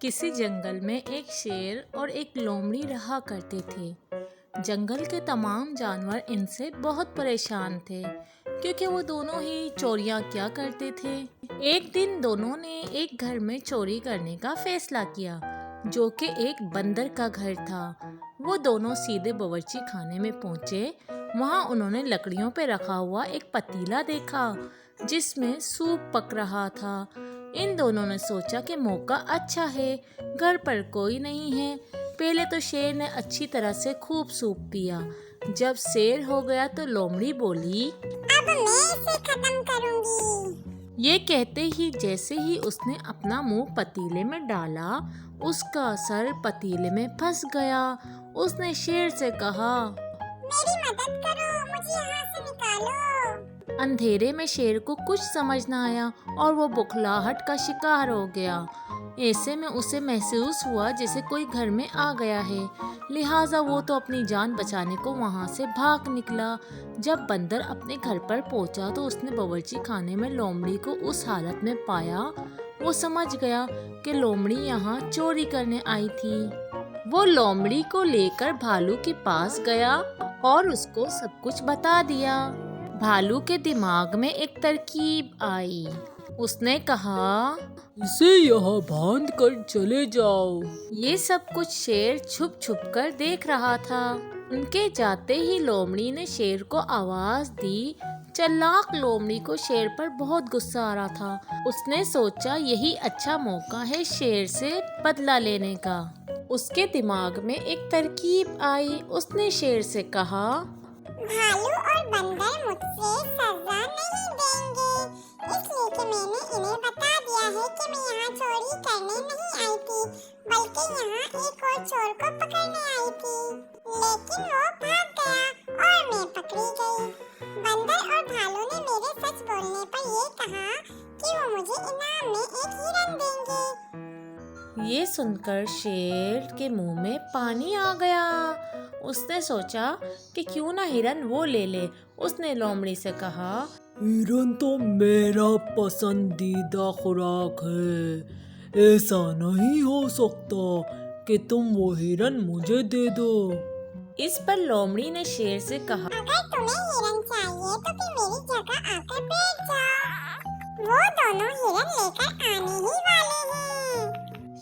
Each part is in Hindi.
किसी जंगल में एक शेर और एक लोमड़ी रहा करते थे। जंगल के तमाम जानवर इनसे बहुत परेशान थे क्योंकि वो दोनों ही चोरियां किया करते थे। एक दिन दोनों ने एक घर में चोरी करने का फैसला किया जो कि एक बंदर का घर था। वो दोनों सीधे बावर्ची खाने में पहुंचे। वहां उन्होंने लकड़ियों पे रखा हुआ एक पतीला देखा जिसमें सूप पक रहा था। इन दोनों ने सोचा कि मौका अच्छा है, घर पर कोई नहीं है। पहले तो शेर ने अच्छी तरह से खूब सूप पिया। जब शेर हो गया तो लोमड़ी बोली, अब मैं इसे खत्म करूंगी। ये कहते ही जैसे ही उसने अपना मुंह पतीले में डाला, उसका सर पतीले में फंस गया। उसने शेर से कहा, मेरी मदद करो, मुझे यहाँ से निकालो। अंधेरे में शेर को कुछ समझ न आया और वो बुखलाहट का शिकार हो गया। ऐसे में उसे महसूस हुआ जैसे कोई घर में आ गया है, लिहाजा वो तो अपनी जान बचाने को वहाँ से भाग निकला। जब बंदर अपने घर पर पहुँचा तो उसने बावर्ची खाने में लोमड़ी को उस हालत में पाया। वो समझ गया कि लोमड़ी यहाँ चोरी करने आई थी। वो लोमड़ी को लेकर भालू के पास गया और उसको सब कुछ बता दिया। भालू के दिमाग में एक तरकीब आई। उसने कहा, इसे यहाँ बांध कर चले जाओ। ये सब कुछ शेर छुप छुप कर देख रहा था। उनके जाते ही लोमड़ी ने शेर को आवाज दी। चालाक लोमड़ी को शेर पर बहुत गुस्सा आ रहा था। उसने सोचा यही अच्छा मौका है शेर से बदला लेने का। उसके दिमाग में एक तरकीब आई। उसने शेर से कहा, भालू और बंदर मुझसे सजा नहीं देंगे, इसलिए कि मैंने इन्हें बता दिया है कि मैं यहाँ चोरी करने नहीं आई थी, बल्कि यहाँ एक और चोर को पकड़ने आई थी। लेकिन वो भाग गया और मैं पकड़ी गई। बंदर और भालू ने मेरे सच बोलने पर ये कहा कि वो मुझे इनाम में एक हिरन देंगे। ये सुनकर शेर के मुंह में पानी आ गया। उसने सोचा कि क्यों ना हिरन वो ले ले। उसने लोमड़ी से कहा, हिरन तो मेरा पसंदीदा खुराक है, ऐसा नहीं हो सकता कि तुम वो हिरन मुझे दे दो। इस पर लोमड़ी ने शेर से कहा, अगर तुम्हें हिरन चाहिए तो फिर मेरी जगह आकर बैठ जाओ, वो दोनों हिरन लेकर आने ही वाले हैं।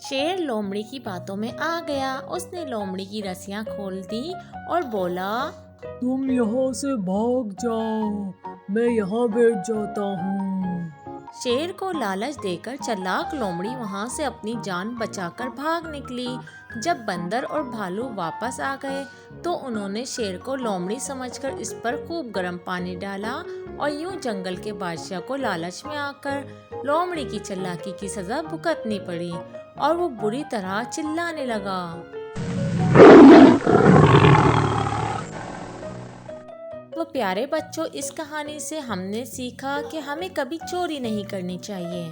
शेर लोमड़ी की बातों में आ गया। उसने लोमड़ी की रस्सियां खोल दी और बोला, तुम यहाँ से भाग जाओ, मैं यहाँ बैठ जाता हूँ। शेर को लालच देकर चालाक लोमड़ी वहाँ से अपनी जान बचाकर भाग निकली। जब बंदर और भालू वापस आ गए तो उन्होंने शेर को लोमड़ी समझकर इस पर खूब गर्म पानी डाला और यूं जंगल के बादशाह को लालच में आकर लोमड़ी की चालाकी की सजा भुगतनी पड़ी और वो बुरी तरह चिल्लाने लगा। तो प्यारे बच्चों, इस कहानी से हमने सीखा कि हमें कभी चोरी नहीं करनी चाहिए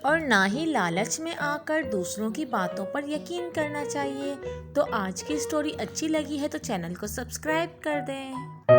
और ना ही लालच में आकर दूसरों की बातों पर यकीन करना चाहिए। तो आज की स्टोरी अच्छी लगी है तो चैनल को सब्सक्राइब कर दें।